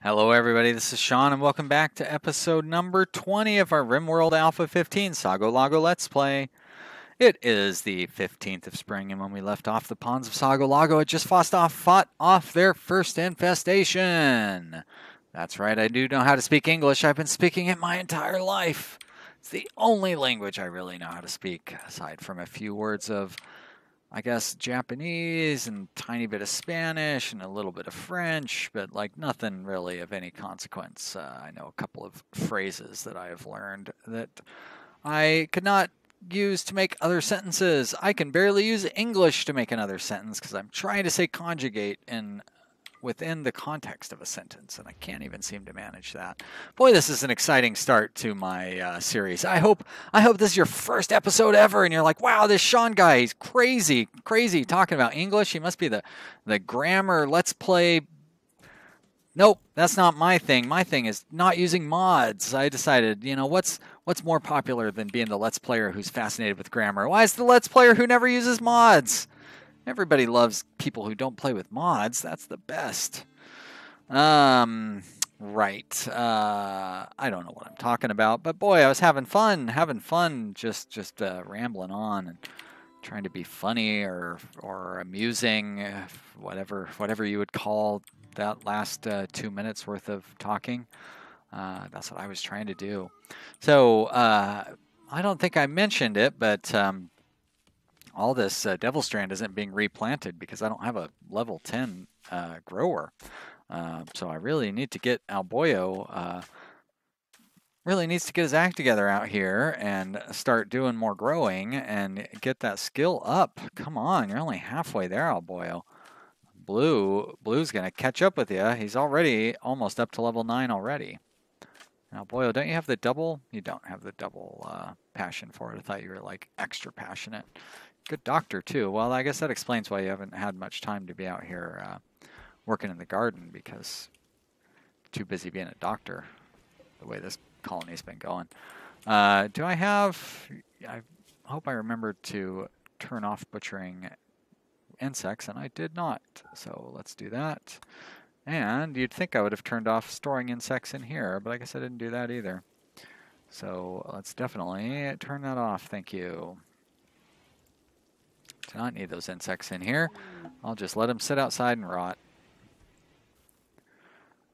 Hello everybody, this is Sean and welcome back to episode number 20 of our Rimworld A15 Sago Lago Let's Play. It is the 15th of spring, and when we left off, the pawns of Sago Lago had just fought off their first infestation. That's right, I do know how to speak English. I've been speaking it my entire life. It's the only language I really know how to speak, aside from a few words of, I guess, Japanese and a tiny bit of Spanish and a little bit of French, but like nothing really of any consequence. I know a couple of phrases that I have learned that I could not use to make other sentences. I can barely use English to make another sentence because I'm trying to say conjugate within the context of a sentence, and I can't even seem to manage that. Boy, this is an exciting start to my series. I hope this is your first episode ever, and you're like, wow, this Sean guy, he's crazy talking about English. He must be the grammar Let's Play. Nope, that's not my thing. My thing is not using mods. I decided, what's more popular than being the Let's Player who's fascinated with grammar? Why is the Let's Player who never uses mods? Everybody loves people who don't play with mods. That's the best. Right. I don't know what I'm talking about, but boy, I was having fun, just rambling on and trying to be funny or amusing, whatever you would call that last 2 minutes worth of talking. That's what I was trying to do. So I don't think I mentioned it, but all this Devil Strand isn't being replanted because I don't have a level 10 grower. So I really need to get Alboyo, really needs to get his act together out here and start doing more growing and get that skill up. Come on, you're only halfway there, Alboyo. Blue's going to catch up with you. He's already almost up to level 9 already. Alboyo, don't you have the double? You don't have the double passion for it. I thought you were like extra passionate. Good doctor, too. Well, I guess that explains why you haven't had much time to be out here working in the garden, because too busy being a doctor, the way this colony's been going. I hope I remembered to turn off butchering insects, and I did not. So let's do that. And you'd think I would have turned off storing insects in here, but I guess I didn't do that either. So let's definitely turn that off. Thank you. Do not need those insects in here. I'll just let them sit outside and rot.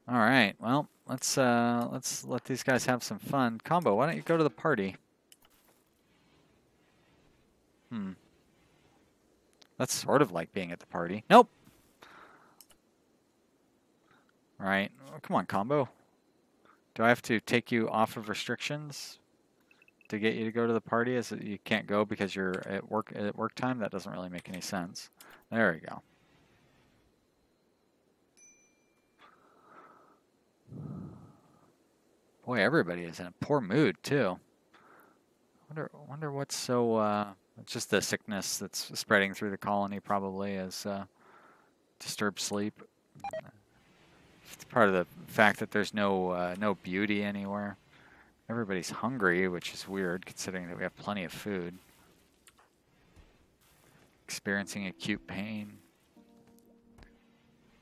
All right. Well, let's let these guys have some fun. Combo, why don't you go to the party? That's sort of like being at the party. Nope. All right. Oh, come on, Combo. Do I have to take you off of restrictions to get you to go to the party? Is it you can't go because you're at work time? That doesn't really make any sense. There we go. Boy, everybody is in a poor mood too. Wonder what's so. It's just the sickness that's spreading through the colony, probably, as disturbed sleep. It's part of the fact that there's no beauty anywhere. Everybody's hungry, which is weird considering that we have plenty of food. Experiencing acute pain.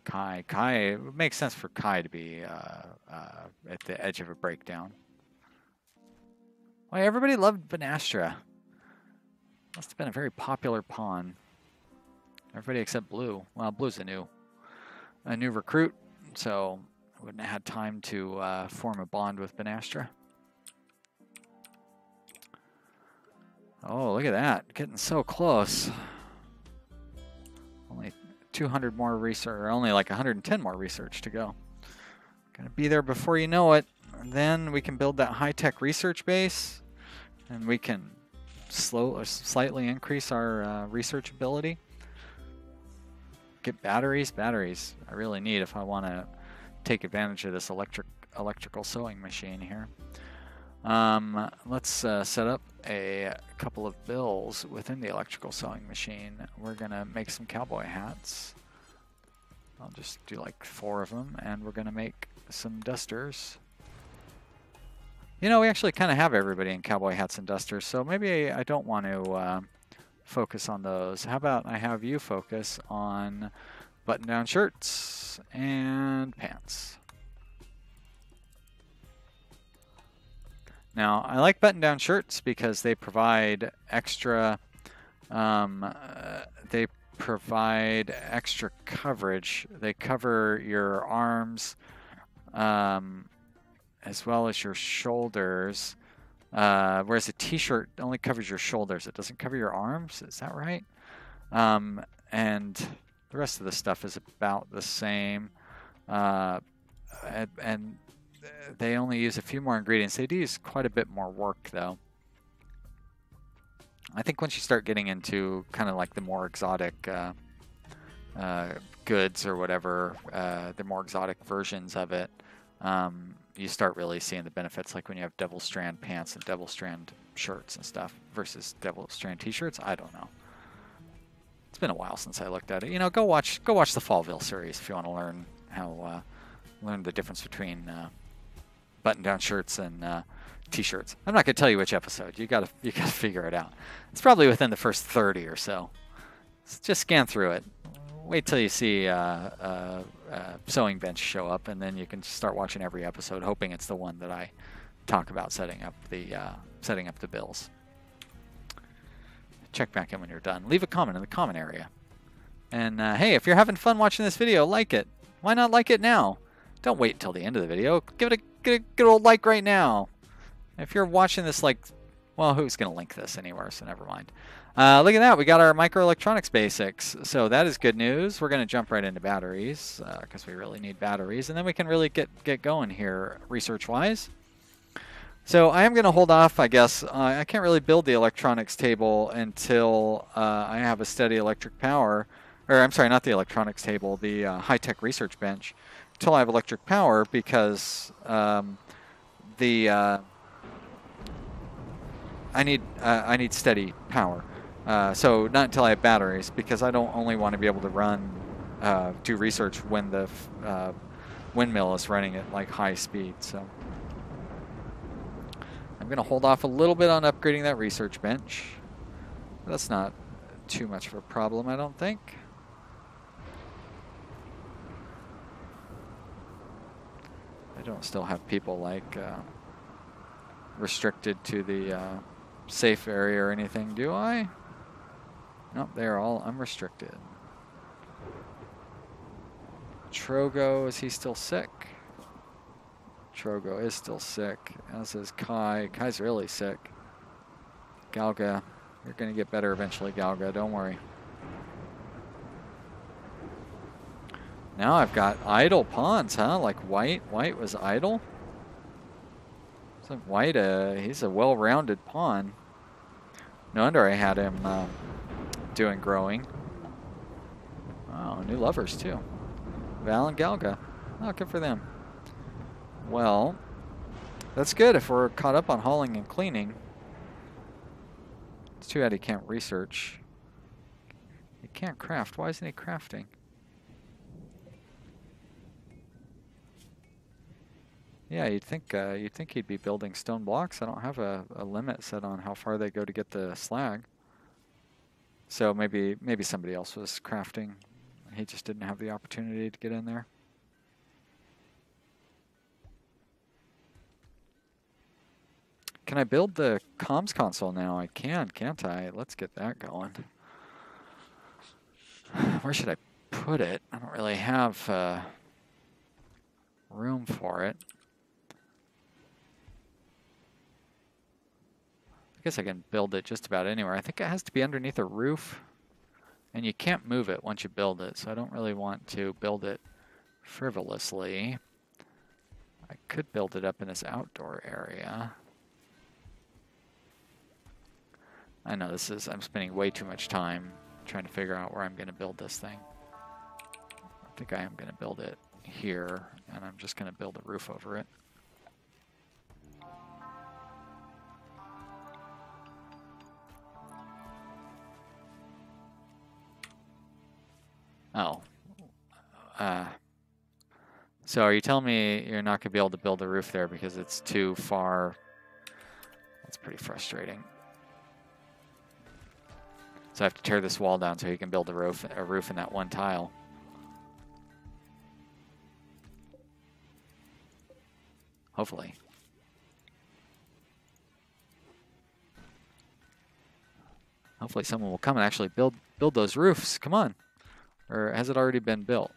Kai, it would make sense for Kai to be at the edge of a breakdown. Why, everybody loved Banastra. Must have been a very popular pawn. Everybody except Blue. Well, Blue's a new recruit, so I wouldn't have had time to form a bond with Banastra. Oh, look at that. Getting so close. Only 200 more research, or only like 110 more research to go. Gonna be there before you know it. And then we can build that high-tech research base, and we can slightly increase our research ability. Get batteries. Batteries I really need if I want to take advantage of this electrical sewing machine here. Let's set up a couple of bills within the electrical sewing machine. We're gonna make some cowboy hats. I'll just do like 4 of them, and we're gonna make some dusters. We actually kind of have everybody in cowboy hats and dusters, so maybe I don't want to focus on those. How about I have you focus on button-down shirts and pants? Now, I like button-down shirts because they provide extra they provide extra coverage. They cover your arms as well as your shoulders, whereas a t-shirt only covers your shoulders. It doesn't cover your arms. Is that right? And the rest of the stuff is about the same. And they only use a few more ingredients. They do use quite a bit more work, though. I think once you start getting into kind of like the more exotic goods or whatever, the more exotic versions of it, you start really seeing the benefits, like when you have double strand pants and double strand shirts and stuff versus double strand t-shirts. I don't know. It's been a while since I looked at it. You know, go watch the Fallville series if you want to learn how learn the difference between button-down shirts and t-shirts. I'm not going to tell you which episode. You gotta figure it out. It's probably within the first 30 or so. Just scan through it. Wait till you see sewing bench show up, and then you can start watching every episode, hoping it's the one that I talk about setting up the bills. Check back in when you're done. Leave a comment in the comment area. And hey, if you're having fun watching this video, like it. Why not like it now? Don't wait until the end of the video. Give it a good old like right now. If you're watching this, like, well, who's going to link this anywhere, so never mind. Look at that. We got our microelectronics basics. So that is good news. We're going to jump right into batteries because we really need batteries. And then we can really get going here research-wise. So I am going to hold off, I guess. I can't really build the electronics table until I have a steady electric power. Or I'm sorry, not the electronics table, the high-tech research bench. Until I have electric power, because I need steady power. So not until I have batteries, because I don't only want to be able to do research when the windmill is running at like high speed. So I'm going to hold off a little bit on upgrading that research bench. That's not too much of a problem, I don't think. I don't still have people like restricted to the safe area or anything, do I? Nope, they're all unrestricted. Trogo, is he still sick? Trogo is still sick, as is Kai. Kai's really sick. Galga, you're going to get better eventually, Galga, don't worry. Now I've got idle pawns, huh? Like White. White was idle? So White, he's a well-rounded pawn. No wonder I had him doing growing. Oh, new lovers too. Val and Galga. Oh, good for them. Well, that's good if we're caught up on hauling and cleaning. It's too bad he can't research. He can't craft. Why isn't he crafting? Yeah, you'd think he'd be building stone blocks. I don't have a limit set on how far they go to get the slag. So maybe somebody else was crafting. He just didn't have the opportunity to get in there. Can I build the comms console now? I can, can't I? Let's get that going. Where should I put it? I don't really have room for it. I guess I can build it just about anywhere. I think it has to be underneath a roof, and you can't move it once you build it, so I don't really want to build it frivolously. I could build it up in this outdoor area. I know I'm spending way too much time trying to figure out where I'm going to build this thing. I think I am going to build it here, and I'm just going to build a roof over it. Oh. So are you telling me you're not going to be able to build a roof there because it's too far? That's pretty frustrating. So I have to tear this wall down so he can build a roof in that one tile. Hopefully. Hopefully someone will come and actually build those roofs. Come on. Or has it already been built?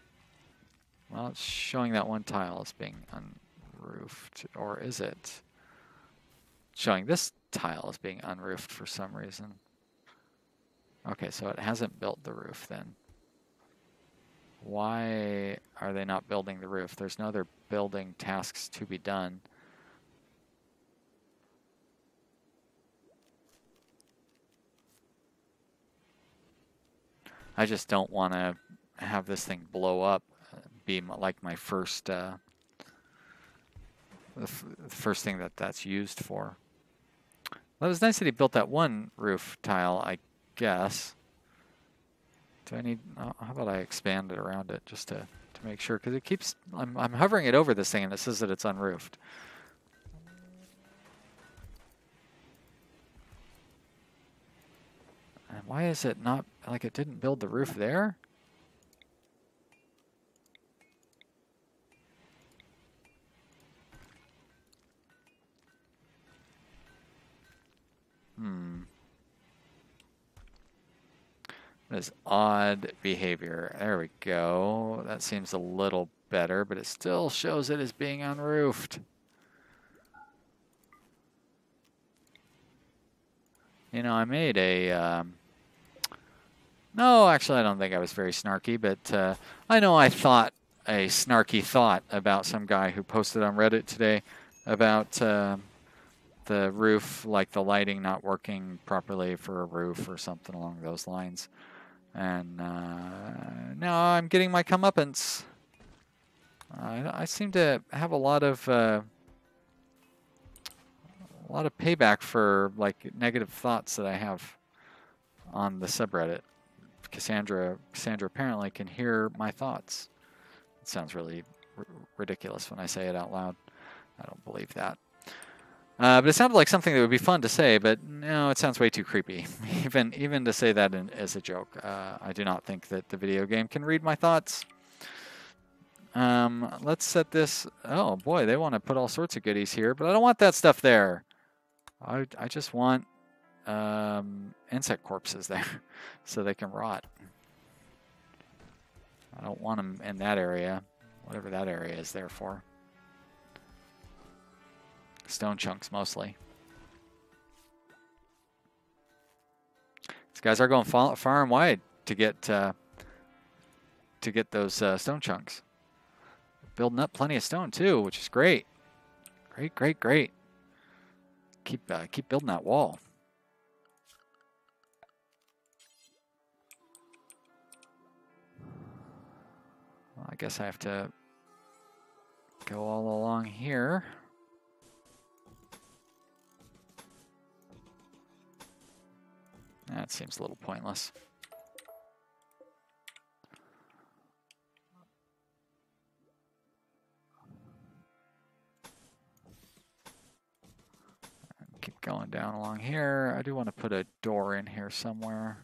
Well, it's showing that one tile as being unroofed. Or is it showing this tile as being unroofed for some reason? Okay, so it hasn't built the roof then. Why are they not building the roof? There's no other building tasks to be done. I just don't want to have this thing blow up, be like my first, the first thing that's used for. Well, it was nice that he built that one roof tile, I guess. Do I need, how about I expand it around it just to make sure, because it keeps, I'm hovering it over this thing and it says that it's unroofed. And why is it not, like it didn't build the roof there? That is odd behavior. There we go. That seems a little better, but it still shows it as being unroofed. You know, I made a... no, actually, I don't think I was very snarky, but I know I thought a snarky thought about some guy who posted on Reddit today about the roof, like the lighting not working properly for a roof or something along those lines. And now I'm getting my comeuppance. I seem to have a lot of payback for like negative thoughts that I have on the subreddit. Cassandra apparently can hear my thoughts. It sounds really ridiculous when I say it out loud. I don't believe that. But it sounded like something that would be fun to say, but no, it sounds way too creepy. even to say that as a joke. I do not think that the video game can read my thoughts. Let's set this. Oh boy, they want to put all sorts of goodies here, but I don't want that stuff there. I just want insect corpses there so they can rot. I don't want them in that area, whatever that area is there for. Stone chunks mostly. These guys are going far and wide to get those stone chunks. Building up plenty of stone too, which is great. Great. Keep building that wall. Well, I guess I have to go all along here. That seems a little pointless. Keep going down along here. I do want to put a door in here somewhere.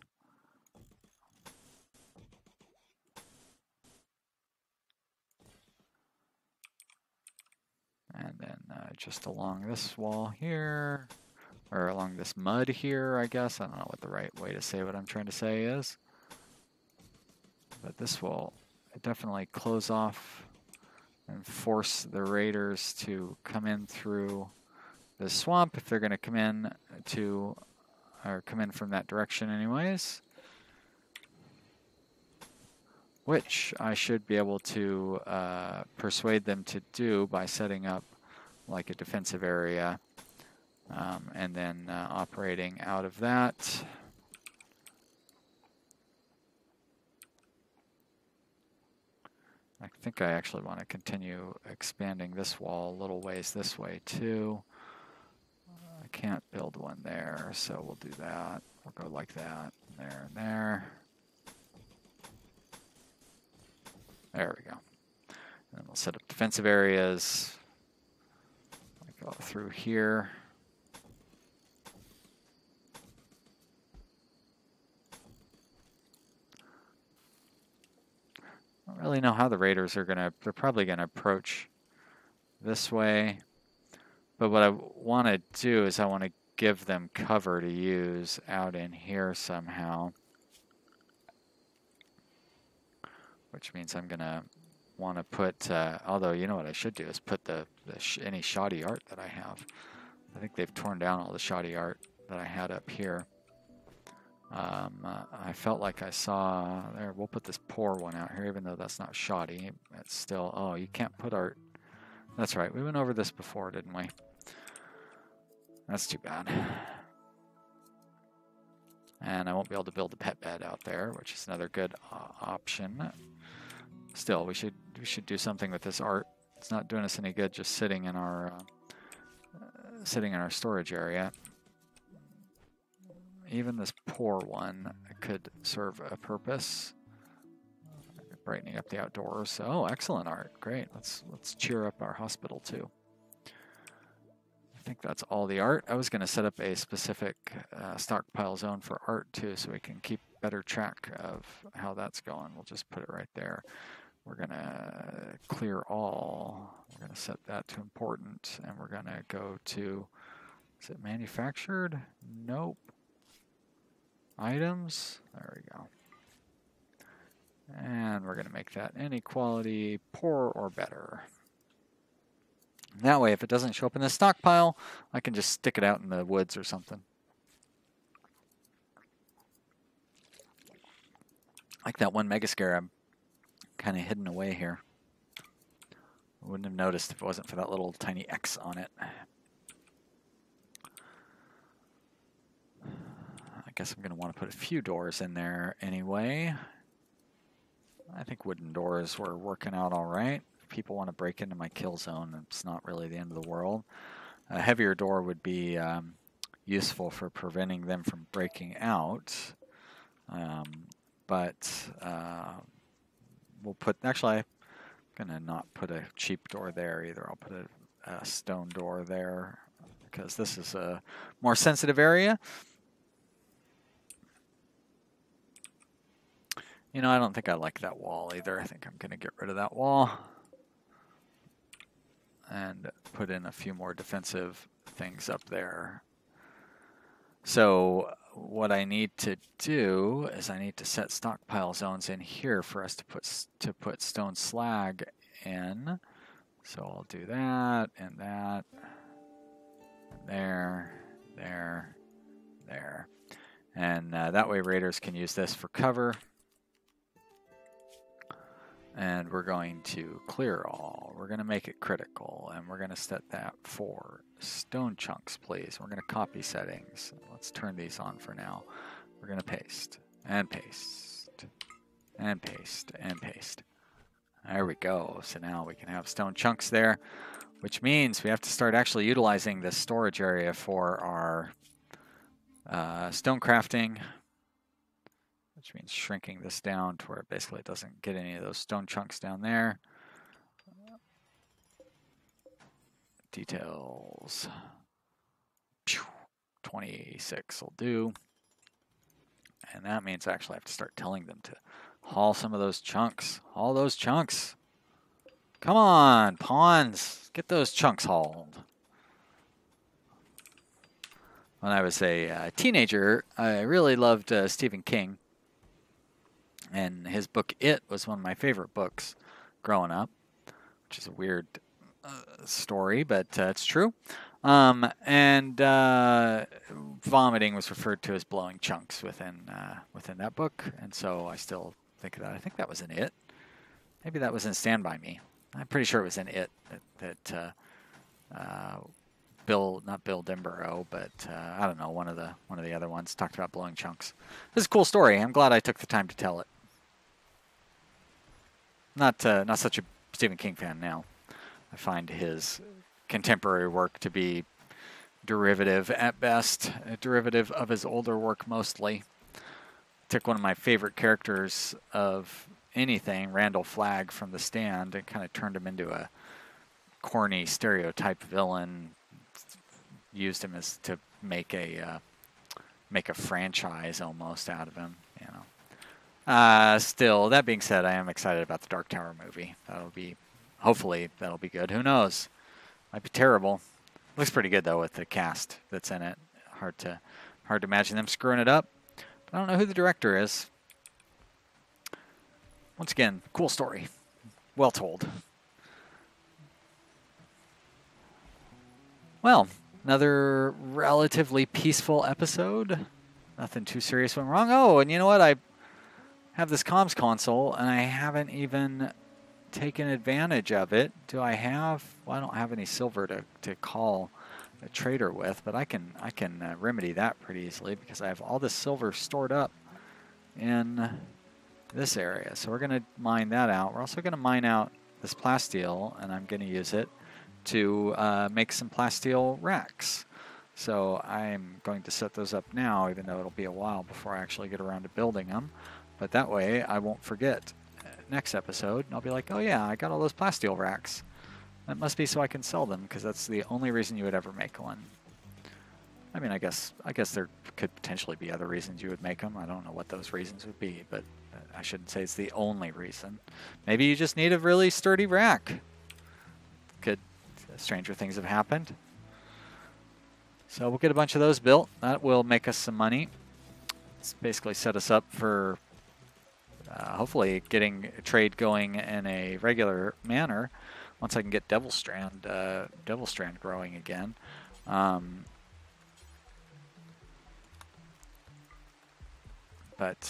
And then just along this wall here. Or along this mud here, I guess. I don't know what the right way to say what I'm trying to say is. But this will definitely close off and force the raiders to come in through the swamp if they're going to come in to, or come in from that direction anyways. Which I should be able to persuade them to do by setting up like a defensive area. And then operating out of that. I think I actually want to continue expanding this wall a little ways this way too. I can't build one there, so we'll do that. We'll go like that, there and there. There we go. And then we'll set up defensive areas. Go through here. I don't really know how the raiders are they're probably gonna approach this way. But what I want to do is I want to give them cover to use out in here somehow. Which means I'm going to want to put, although you know what I should do is put any shoddy art that I have. I think they've torn down all the shoddy art that I had up here. I felt like I saw, there, we'll put this poor one out here, even though that's not shoddy. It's still, oh, you can't put art. That's right, we went over this before, didn't we? That's too bad. And I won't be able to build a pet bed out there, which is another good option. Still, we should do something with this art. It's not doing us any good just sitting in our storage area. Even this poor one could serve a purpose. Brightening up the outdoors. Oh, excellent art. Great. Let's cheer up our hospital too. I think that's all the art. I was going to set up a specific stockpile zone for art too, so we can keep better track of how that's going. We'll just put it right there. We're going to clear all. We're going to set that to important, and we're going to go to, is it manufactured? Nope. Items. There we go. And we're going to make that inequality poor or better. That way, if it doesn't show up in the stockpile, I can just stick it out in the woods or something. Like that one Mega Scarab, kind of hidden away here. I wouldn't have noticed if it wasn't for that little tiny X on it. I guess I'm going to want to put a few doors in there anyway. I think wooden doors were working out all right. If people want to break into my kill zone, it's not really the end of the world. A heavier door would be useful for preventing them from breaking out. But we'll put, actually, I'm going to not put a cheap door there either. I'll put a stone door there because this is a more sensitive area. You know, I don't think I like that wall either. I think I'm going to get rid of that wall and put in a few more defensive things up there. So what I need to do is I need to set stockpile zones in here for us to put stone slag in. So I'll do that and that, and there, there, there. And that way raiders can use this for cover. And we're going to clear all. We're going to make it critical, and we're going to set that for stone chunks, please. We're going to copy settings. Let's turn these on for now. We're going to paste, and paste, and paste, and paste. There we go. So now we can have stone chunks there, which means we have to start actually utilizing this storage area for our stone crafting, which means shrinking this down to where it basically doesn't get any of those stone chunks down there. Details. 26 will do. And that means I actually have to start telling them to haul some of those chunks. Haul those chunks. Come on, pawns. Get those chunks hauled. When I was a teenager, I really loved Stephen King. And his book, It, was one of my favorite books growing up, which is a weird story, but it's true. And vomiting was referred to as blowing chunks within that book, and so I still think of that. I think that was in It. Maybe that was in Stand By Me. I'm pretty sure it was in It that not Bill Denborough, but I don't know, one of the other ones talked about blowing chunks. This is a cool story. I'm glad I took the time to tell it. Not such a Stephen King fan now. I find his contemporary work to be derivative at best, a derivative of his older work mostly. Took one of my favorite characters of anything, Randall Flagg from The Stand, and kind of turned him into a corny stereotype villain. Used him as to make a franchise almost out of him, you know. Still, that being said, I am excited about the Dark Tower movie. Hopefully that'll be good. Who knows? Might be terrible. Looks pretty good though with the cast that's in it. hard to imagine them screwing it up. But I don't know who the director is. Once again, cool story. Well told. Well, another relatively peaceful episode. Nothing too serious went wrong. Oh, and you know what? I have this comms console, and I haven't even taken advantage of it. Do I have? Well, I don't have any silver to call a trader with, but I can remedy that pretty easily because I have all this silver stored up in this area. So we're going to mine that out. We're also going to mine out this plasteel, and I'm going to use it to make some plasteel racks. So I'm going to set those up now, even though it'll be a while before I actually get around to building them. But that way I won't forget next episode, and I'll be like, oh yeah, I got all those plasteel racks. That must be so I can sell them, because that's the only reason you would ever make one. I mean, I guess there could potentially be other reasons you would make them. I don't know what those reasons would be, but I shouldn't say it's the only reason. Maybe you just need a really sturdy rack. Stranger things have happened. So we'll get a bunch of those built. That will make us some money. It's basically set us up for hopefully getting a trade going in a regular manner once I can get Devil Strand growing again. But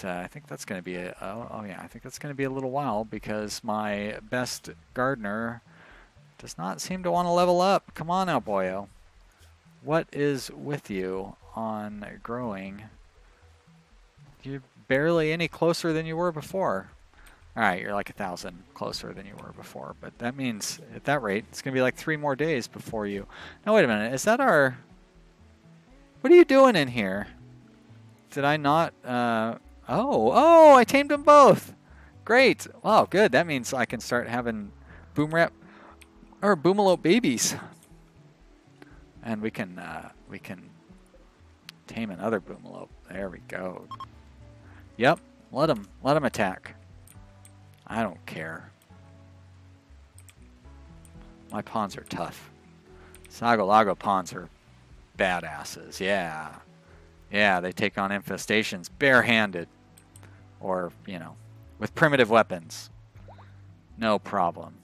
I think that's going to be I think that's going to be a little while because my best gardener does not seem to want to level up. Come on now, boyo. What is with you on growing? You're barely any closer than you were before. All right, you're like 1,000 closer than you were before. But that means at that rate, it's going to be like 3 more days before you... Now, wait a minute. Is that our... What are you doing in here? Did I not... Oh, I tamed them both. Great. Wow, good. That means I can start having boomalope babies. And we can tame another boomalope. There we go. Yep, let them attack. I don't care. My pawns are tough. Sago Lago pawns are badasses. Yeah. Yeah, they take on infestations barehanded. Or, you know, with primitive weapons. No problem.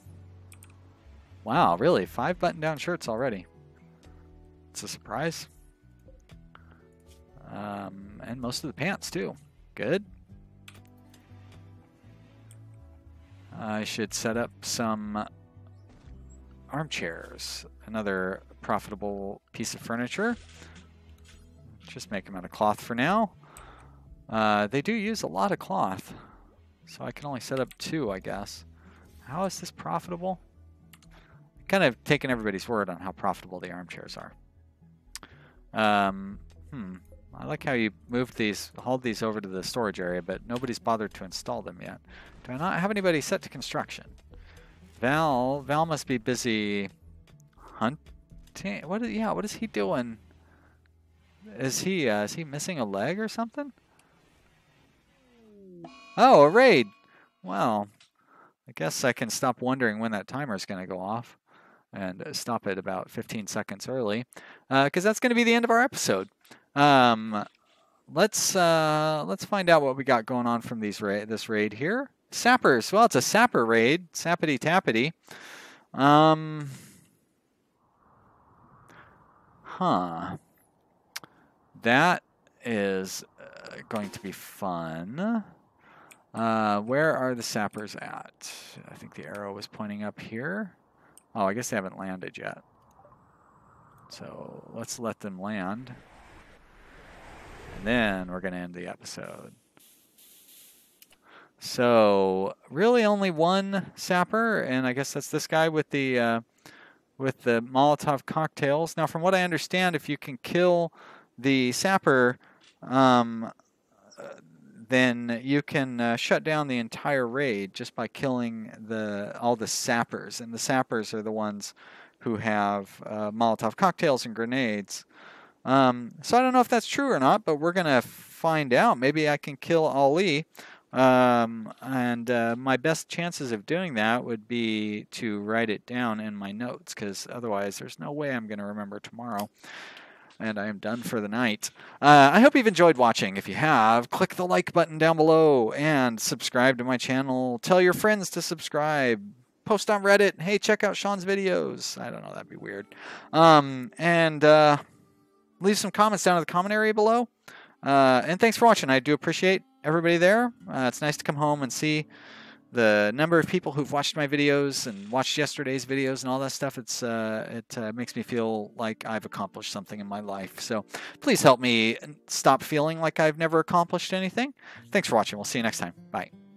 Wow, really? 5 button-down shirts already. It's a surprise. And most of the pants, too. Good. I should set up some armchairs. Another profitable piece of furniture. Just make them out of cloth for now. They do use a lot of cloth. So I can only set up 2, I guess. How is this profitable? Kind of taking everybody's word on how profitable the armchairs are. I like how you hauled these over to the storage area, but nobody's bothered to install them yet. Do I not have anybody set to construction? Val must be busy hunting. What is he doing? Is he missing a leg or something? Oh, a raid. Well, I guess I can stop wondering when that timer is going to go off. And stop it about 15 seconds early, because that's going to be the end of our episode. Let's find out what we got going on from this raid here. Sappers. Well, it's a sapper raid. Sappity tappity. That is going to be fun. Where are the sappers at? I think the arrow was pointing up here. Oh, I guess they haven't landed yet. So let's let them land. And then we're going to end the episode. So really only one sapper, and I guess that's this guy with the Molotov cocktails. Now, from what I understand, if you can kill the sapper, then you can shut down the entire raid just by killing all the sappers. And the sappers are the ones who have Molotov cocktails and grenades. So I don't know if that's true or not, but we're going to find out. Maybe I can kill Ali. And my best chances of doing that would be to write it down in my notes, because otherwise there's no way I'm going to remember tomorrow. and I am done for the night. I hope you've enjoyed watching. If you have, click the like button down below and subscribe to my channel. Tell your friends to subscribe. Post on Reddit. Hey, check out Sean's videos. I don't know, that'd be weird. And leave some comments down in the comment area below. And thanks for watching. I do appreciate everybody there. It's nice to come home and see the number of people who've watched my videos and watched yesterday's videos and all that stuff. It makes me feel like I've accomplished something in my life. So please help me stop feeling like I've never accomplished anything. Thanks for watching. We'll see you next time. Bye.